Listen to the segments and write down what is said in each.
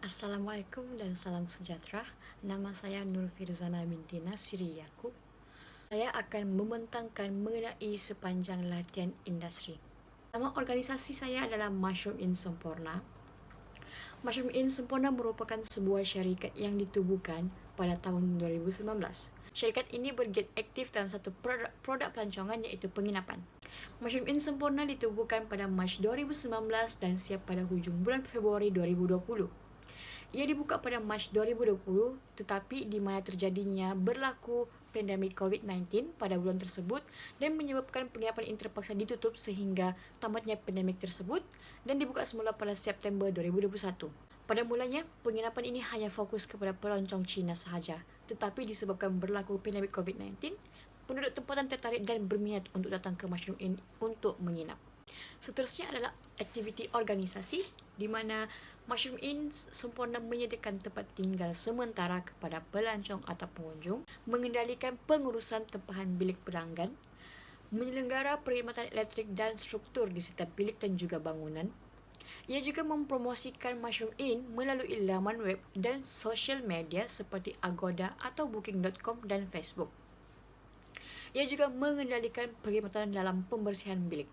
Assalamualaikum dan salam sejahtera. Nama saya Nur Firzana binti Nasri Yaakob. Saya akan membentangkan mengenai sepanjang latihan industri. Nama organisasi saya adalah Mushroom In Sempurna. Mushroom In Sempurna merupakan sebuah syarikat yang ditubuhkan pada tahun 2019. Syarikat ini bergiat aktif dalam satu produk pelancongan iaitu penginapan. Mushroom In Sempurna ditubuhkan pada Mac 2019 dan siap pada hujung bulan Februari 2020. Ia dibuka pada Mac 2020 tetapi di mana terjadinya berlaku pandemik COVID-19 pada bulan tersebut dan menyebabkan penginapan ini terpaksa ditutup sehingga tamatnya pandemik tersebut dan dibuka semula pada September 2021. Pada mulanya, penginapan ini hanya fokus kepada pelancong Cina sahaja. Tetapi disebabkan berlaku pandemik COVID-19, penduduk tempatan tertarik dan berminat untuk datang ke Mushroom Inn untuk menginap. Seterusnya adalah aktiviti organisasi di mana Mushroom Inn sempurna menyediakan tempat tinggal sementara kepada pelancong atau pengunjung, mengendalikan pengurusan tempahan bilik pelanggan, menyelenggara perkhidmatan elektrik dan struktur di setiap bilik dan juga bangunan. Ia juga mempromosikan Mushroom Inn melalui laman web dan sosial media seperti Agoda atau Booking.com dan Facebook. Ia juga mengendalikan perkhidmatan dalam pembersihan bilik.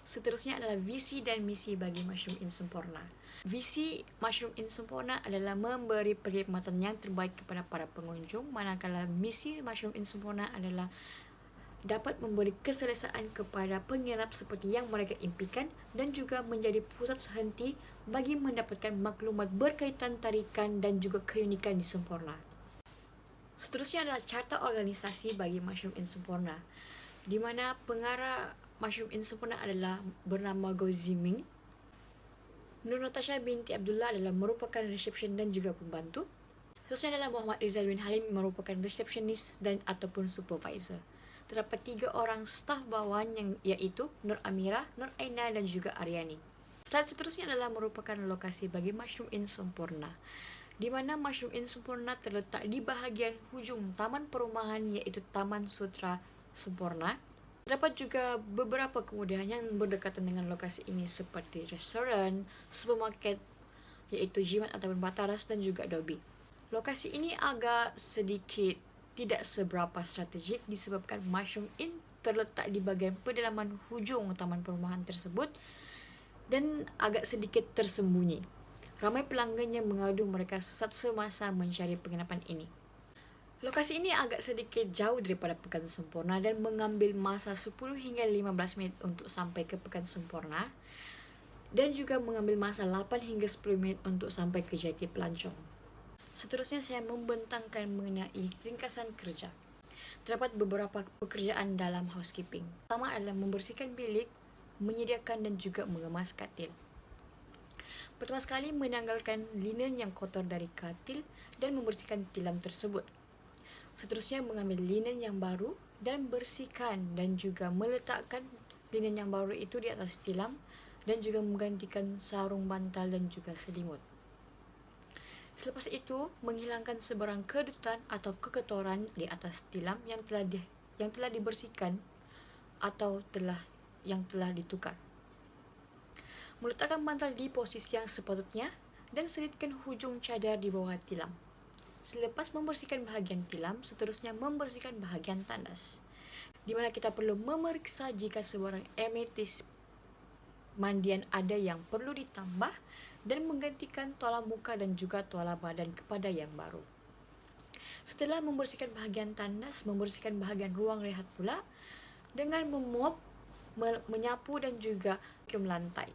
Seterusnya adalah visi dan misi bagi Mushroom Inn Sempurna. Visi Mushroom Inn Sempurna adalah memberi perkhidmatan yang terbaik kepada para pengunjung, manakala misi Mushroom Inn Sempurna adalah dapat memberi keselesaan kepada penginap seperti yang mereka impikan dan juga menjadi pusat sehenti bagi mendapatkan maklumat berkaitan tarikan dan juga keunikan di Sempurna. Seterusnya adalah carta organisasi bagi Mushroom Inn Sempurna, di mana pengarah Mushroom Inn Sempurna adalah bernama Go Ziming. Nur Natasha binti Abdullah adalah merupakan resepsion dan juga pembantu. Seterusnya adalah Muhammad Rizal bin Halim merupakan resepsionis dan ataupun supervisor. Terdapat 3 orang staf bawahan yang iaitu Nur Amira, Nur Aina dan juga Aryani. Slide seterusnya adalah merupakan lokasi bagi Mushroom Inn Sempurna, di mana Mushroom Inn Sempurna terletak di bahagian hujung taman perumahan iaitu Taman Sutra Sempurna. Terdapat juga beberapa kemudahan yang berdekatan dengan lokasi ini seperti restoran, supermarket iaitu Jimat ataupun Bataras dan juga Adobe. Lokasi ini agak sedikit tidak seberapa strategik disebabkan Mushroom Inn terletak di bahagian pedalaman hujung taman perumahan tersebut dan agak sedikit tersembunyi. Ramai pelanggan yang mengadu mereka sesat semasa mencari penginapan ini. Lokasi ini agak sedikit jauh daripada Pekan Sempurna dan mengambil masa 10 hingga 15 minit untuk sampai ke Pekan Sempurna dan juga mengambil masa 8 hingga 10 minit untuk sampai ke Jati Pelancong. Seterusnya saya membentangkan mengenai ringkasan kerja. Terdapat beberapa pekerjaan dalam housekeeping. Pertama adalah membersihkan bilik, menyediakan dan juga mengemas katil. Pertama sekali menanggalkan linen yang kotor dari katil dan membersihkan tilam tersebut. Seterusnya mengambil linen yang baru dan bersihkan dan juga meletakkan linen yang baru itu di atas tilam dan juga menggantikan sarung bantal dan juga selimut. Selepas itu, menghilangkan sebarang kedutan atau kekotoran di atas tilam yang telah dibersihkan atau yang telah ditukar. Meletakkan bantal di posisi yang sepatutnya dan selitkan hujung cadar di bawah tilam. Selepas membersihkan bahagian tilam, seterusnya membersihkan bahagian tandas, di mana kita perlu memeriksa jika sebarang amenities mandian ada yang perlu ditambah dan menggantikan tuala muka dan juga tuala badan kepada yang baru. Setelah membersihkan bahagian tandas, membersihkan bahagian ruang rehat pula dengan memop, menyapu dan juga vacuum lantai.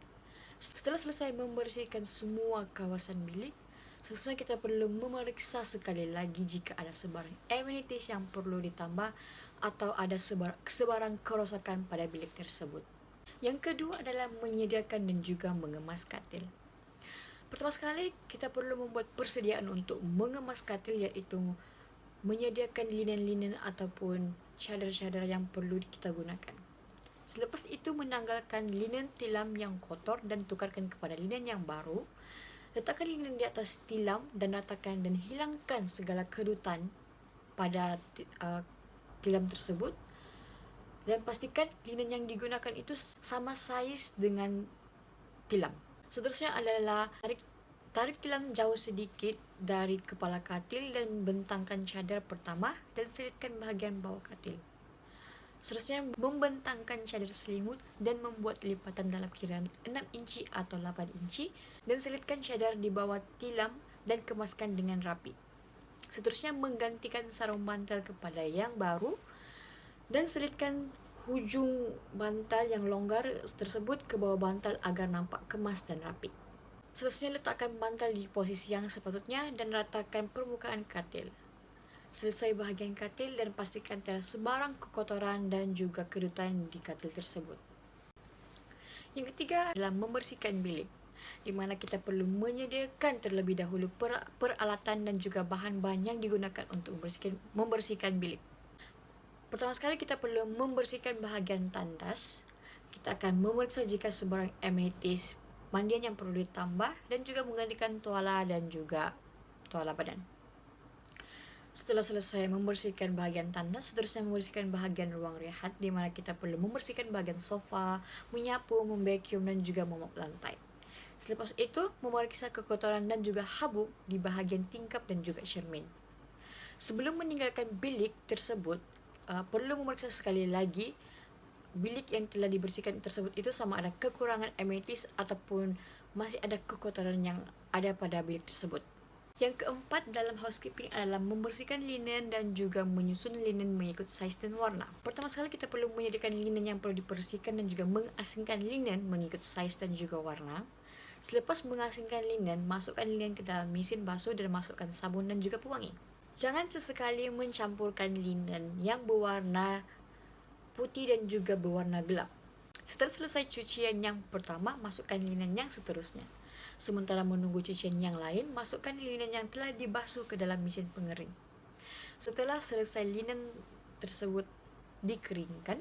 Setelah selesai membersihkan semua kawasan bilik, seterusnya kita perlu memeriksa sekali lagi jika ada sebarang amenities yang perlu ditambah atau ada sebarang kerosakan pada bilik tersebut. Yang kedua adalah menyediakan dan juga mengemas katil. Pertama sekali kita perlu membuat persediaan untuk mengemas katil iaitu menyediakan linen-linen ataupun cadar-cadar yang perlu kita gunakan. Selepas itu menanggalkan linen tilam yang kotor dan tukarkan kepada linen yang baru. Letakkan linen di atas tilam dan ratakan dan hilangkan segala kerutan pada tilam tersebut. Dan pastikan linen yang digunakan itu sama saiz dengan tilam. Seterusnya adalah Tarik tilam jauh sedikit dari kepala katil dan bentangkan cadar pertama dan selitkan bahagian bawah katil. Seterusnya, membentangkan cadar selimut dan membuat lipatan dalam kiraan 6 inci atau 8 inci dan selitkan cadar di bawah tilam dan kemaskan dengan rapi. Seterusnya, menggantikan sarung bantal kepada yang baru dan selitkan hujung bantal yang longgar tersebut ke bawah bantal agar nampak kemas dan rapi. Seterusnya, letakkan bantal di posisi yang sepatutnya dan ratakan permukaan katil. Selesai bahagian katil dan pastikan tiada sebarang kekotoran dan juga kerutan di katil tersebut. Yang ketiga adalah membersihkan bilik, di mana kita perlu menyediakan terlebih dahulu peralatan dan juga bahan-bahan yang digunakan untuk membersihkan bilik. Pertama sekali kita perlu membersihkan bahagian tandas. Kita akan memeriksa jika sebarang amenities mandian yang perlu ditambah dan juga menggantikan tuala dan juga tuala badan. Setelah selesai membersihkan bahagian tandas, seterusnya membersihkan bahagian ruang rehat, di mana kita perlu membersihkan bahagian sofa, menyapu, memvacuum dan juga memop lantai. Selepas itu, memeriksa kekotoran dan juga habuk di bahagian tingkap dan juga cermin. Sebelum meninggalkan bilik tersebut, perlu memeriksa sekali lagi bilik yang telah dibersihkan tersebut itu sama ada kekurangan amenities ataupun masih ada kekotoran yang ada pada bilik tersebut. Yang keempat dalam housekeeping adalah membersihkan linen dan juga menyusun linen mengikut saiz dan warna. Pertama sekali kita perlu menyediakan linen yang perlu dibersihkan dan juga mengasingkan linen mengikut saiz dan juga warna. Selepas mengasingkan linen, masukkan linen ke dalam mesin basuh dan masukkan sabun dan juga pewangi. Jangan sesekali mencampurkan linen yang berwarna putih dan juga berwarna gelap. Setelah selesai cucian yang pertama, masukkan linen yang seterusnya. Sementara menunggu cucian yang lain, masukkan linen yang telah dibasuh ke dalam mesin pengering. Setelah selesai linen tersebut dikeringkan,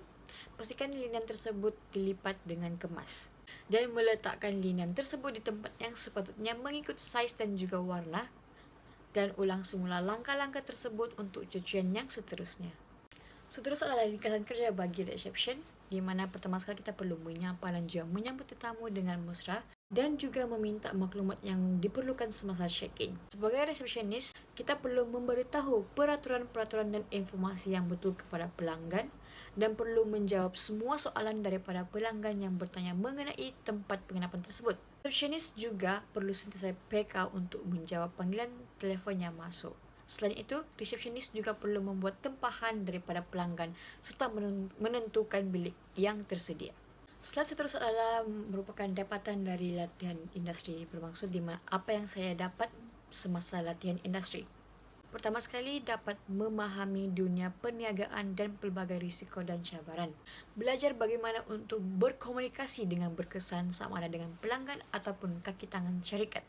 pastikan linen tersebut dilipat dengan kemas dan meletakkan linen tersebut di tempat yang sepatutnya mengikut saiz dan juga warna, dan ulang semula langkah-langkah tersebut untuk cucian yang seterusnya. Seterusnya adalah ringkasan kerja bagi reception, di mana pertama sekali kita perlu menyapa dan juga menyambut tetamu dengan mesra dan juga meminta maklumat yang diperlukan semasa check-in. Sebagai resepsionis, kita perlu memberitahu peraturan-peraturan dan informasi yang betul kepada pelanggan dan perlu menjawab semua soalan daripada pelanggan yang bertanya mengenai tempat penginapan tersebut. Resepsionis juga perlu sentiasa PK untuk menjawab panggilan telefon yang masuk. Selain itu, resepsionis juga perlu membuat tempahan daripada pelanggan serta menentukan bilik yang tersedia. Slide seterusnya adalah merupakan dapatan dari latihan industri, bermaksud di mana apa yang saya dapat semasa latihan industri. Pertama sekali, dapat memahami dunia perniagaan dan pelbagai risiko dan cabaran. Belajar bagaimana untuk berkomunikasi dengan berkesan sama ada dengan pelanggan ataupun kaki tangan syarikat.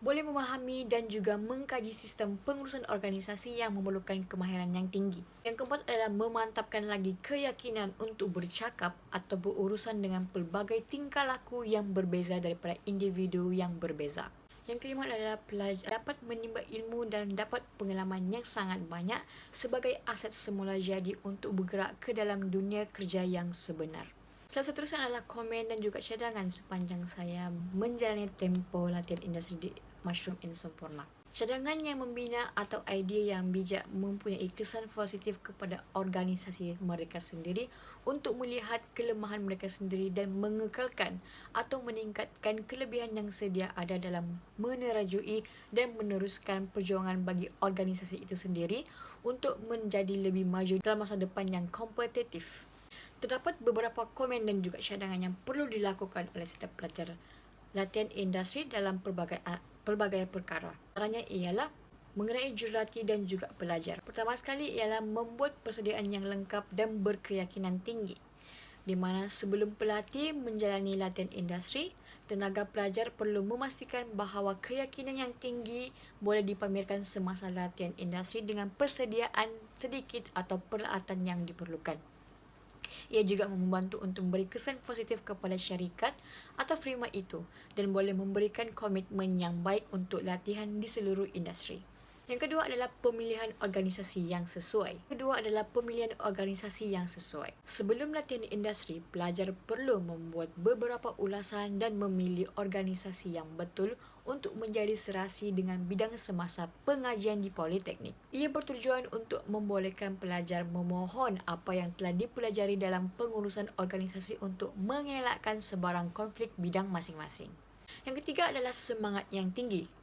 Boleh memahami dan juga mengkaji sistem pengurusan organisasi yang memerlukan kemahiran yang tinggi. Yang keempat adalah memantapkan lagi keyakinan untuk bercakap atau berurusan dengan pelbagai tingkah laku yang berbeza daripada individu yang berbeza. Yang kelima adalah pelajar dapat menimba ilmu dan dapat pengalaman yang sangat banyak sebagai aset semula jadi untuk bergerak ke dalam dunia kerja yang sebenar. Seterusnya adalah komen dan juga cadangan sepanjang saya menjalani tempoh latihan industri di Mushroom Inn Sempurna. Cadangan yang membina atau idea yang bijak mempunyai kesan positif kepada organisasi mereka sendiri untuk melihat kelemahan mereka sendiri dan mengekalkan atau meningkatkan kelebihan yang sedia ada dalam menerajui dan meneruskan perjuangan bagi organisasi itu sendiri untuk menjadi lebih maju dalam masa depan yang kompetitif. Terdapat beberapa komen dan juga cadangan yang perlu dilakukan oleh setiap pelajar latihan industri dalam pelbagai perkara. Caranya ialah mengenai jurulati dan juga pelajar. Pertama sekali ialah membuat persediaan yang lengkap dan berkeyakinan tinggi, di mana sebelum pelatih menjalani latihan industri, tenaga pelajar perlu memastikan bahawa keyakinan yang tinggi boleh dipamerkan semasa latihan industri dengan persediaan sedikit atau peralatan yang diperlukan. Ia juga membantu untuk memberi kesan positif kepada syarikat atau firma itu dan boleh memberikan komitmen yang baik untuk latihan di seluruh industri. Yang kedua adalah pemilihan organisasi yang sesuai. Kedua adalah pemilihan organisasi yang sesuai. Sebelum latihan industri, pelajar perlu membuat beberapa ulasan dan memilih organisasi yang betul untuk menjadi serasi dengan bidang semasa pengajian di Politeknik. Ia bertujuan untuk membolehkan pelajar memohon apa yang telah dipelajari dalam pengurusan organisasi untuk mengelakkan sebarang konflik bidang masing-masing. Yang ketiga adalah semangat yang tinggi.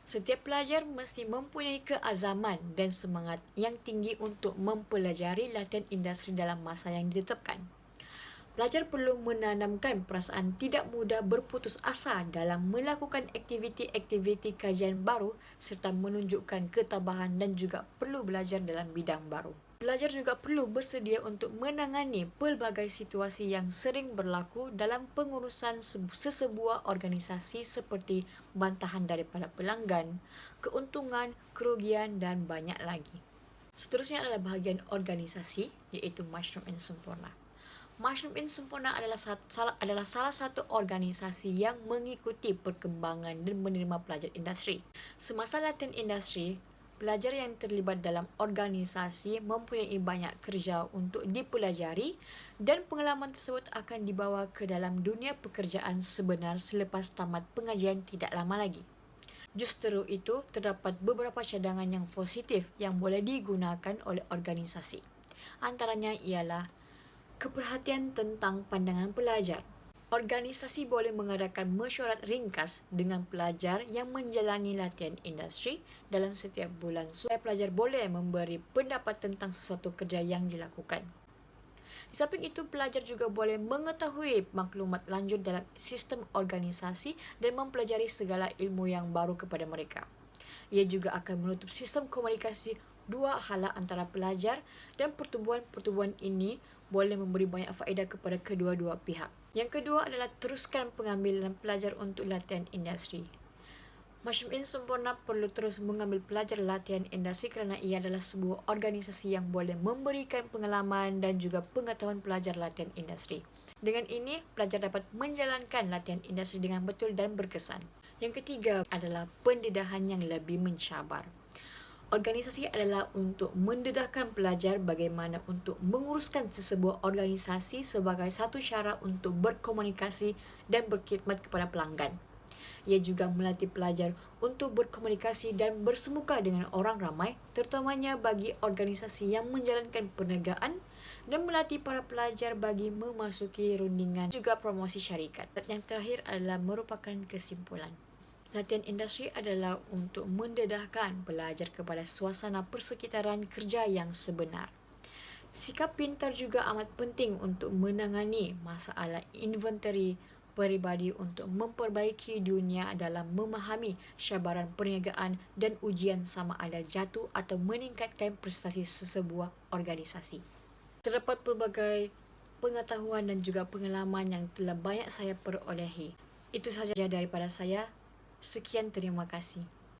Setiap pelajar mesti mempunyai keazaman dan semangat yang tinggi untuk mempelajari latihan industri dalam masa yang ditetapkan. Pelajar perlu menanamkan perasaan tidak mudah berputus asa dalam melakukan aktiviti-aktiviti kajian baru serta menunjukkan ketabahan dan juga perlu belajar dalam bidang baru. Pelajar juga perlu bersedia untuk menangani pelbagai situasi yang sering berlaku dalam pengurusan sesebuah organisasi seperti bantahan daripada pelanggan, keuntungan, kerugian dan banyak lagi. Seterusnya adalah bahagian organisasi, iaitu Mushroom in Sempurna. Mushroom in Sempurna adalah salah satu organisasi yang mengikuti perkembangan dan menerima pelajar industri. Semasa latihan industri, pelajar yang terlibat dalam organisasi mempunyai banyak kerja untuk dipelajari dan pengalaman tersebut akan dibawa ke dalam dunia pekerjaan sebenar selepas tamat pengajian tidak lama lagi. Justru itu, terdapat beberapa cadangan yang positif yang boleh digunakan oleh organisasi. Antaranya ialah keperhatian tentang pandangan pelajar. Organisasi boleh mengadakan mesyuarat ringkas dengan pelajar yang menjalani latihan industri dalam setiap bulan supaya pelajar boleh memberi pendapat tentang sesuatu kerja yang dilakukan. Di samping itu, pelajar juga boleh mengetahui maklumat lanjut dalam sistem organisasi dan mempelajari segala ilmu yang baru kepada mereka. Ia juga akan menutup sistem komunikasi dua hala antara pelajar dan pertubuhan-pertubuhan ini boleh memberi banyak faedah kepada kedua-dua pihak. Yang kedua adalah teruskan pengambilan pelajar untuk latihan industri. Mushroom in Sempurna perlu terus mengambil pelajar latihan industri kerana ia adalah sebuah organisasi yang boleh memberikan pengalaman dan juga pengetahuan pelajar latihan industri. Dengan ini, pelajar dapat menjalankan latihan industri dengan betul dan berkesan. Yang ketiga adalah pendedahan yang lebih mencabar. Organisasi adalah untuk mendedahkan pelajar bagaimana untuk menguruskan sesebuah organisasi sebagai satu cara untuk berkomunikasi dan berkhidmat kepada pelanggan. Ia juga melatih pelajar untuk berkomunikasi dan bersemuka dengan orang ramai, terutamanya bagi organisasi yang menjalankan perniagaan, dan melatih para pelajar bagi memasuki rundingan juga promosi syarikat. Yang terakhir adalah merupakan kesimpulan. Latihan industri adalah untuk mendedahkan pelajar kepada suasana persekitaran kerja yang sebenar. Sikap pintar juga amat penting untuk menangani masalah inventory peribadi untuk memperbaiki dunia dalam memahami cabaran perniagaan dan ujian sama ada jatuh atau meningkatkan prestasi sesebuah organisasi. Terdapat pelbagai pengetahuan dan juga pengalaman yang telah banyak saya perolehi. Itu sahaja daripada saya. Sekian, terima kasih.